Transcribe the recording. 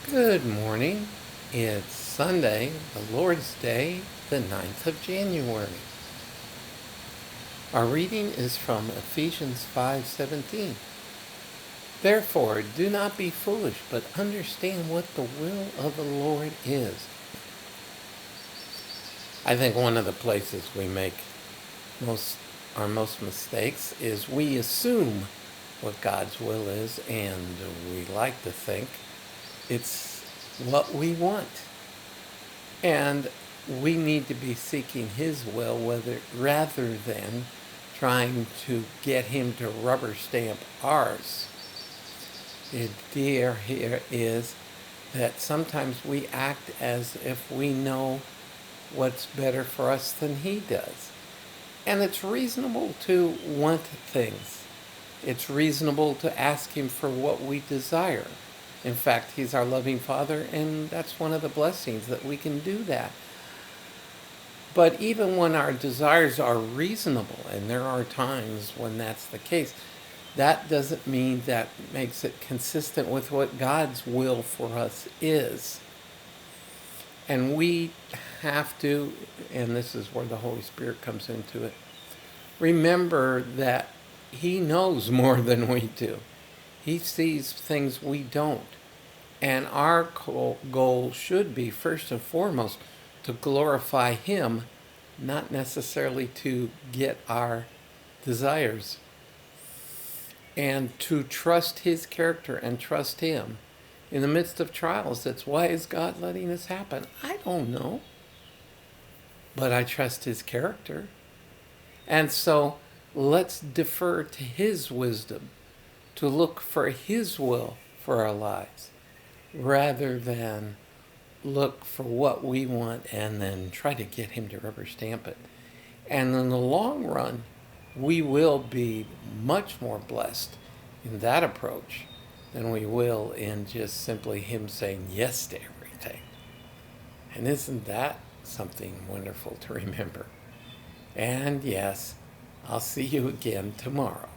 Good morning. It's Sunday, the Lord's Day, the 9th of January. Our reading is from Ephesians 5:17. Therefore, do not be foolish, but understand what the will of the Lord is. I think one of the places we make our most mistakes is we assume what God's will is, and we like to think it's what we want. And we need to be seeking His will rather than trying to get Him to rubber stamp ours. The idea here is that sometimes we act as if we know what's better for us than He does. And it's reasonable to want things. It's reasonable to ask Him for what we desire. In fact, He's our loving Father, and that's one of the blessings that we can do that. But even when our desires are reasonable, and there are times when that's the case, that doesn't mean that makes it consistent with what God's will for us is. And we have to, and this is where the Holy Spirit comes into it, remember that He knows more than we do. He sees things we don't. And our goal should be, first and foremost, to glorify Him, not necessarily to get our desires. And to trust His character and trust Him in the midst of trials. That's why is God letting this happen? I don't know. But I trust His character. And so let's defer to His wisdom, to look for His will for our lives, rather than look for what we want and then try to get Him to rubber stamp it. And in the long run, we will be much more blessed in that approach than we will in just simply Him saying yes to everything. And isn't that something wonderful to remember? And yes, I'll see you again tomorrow.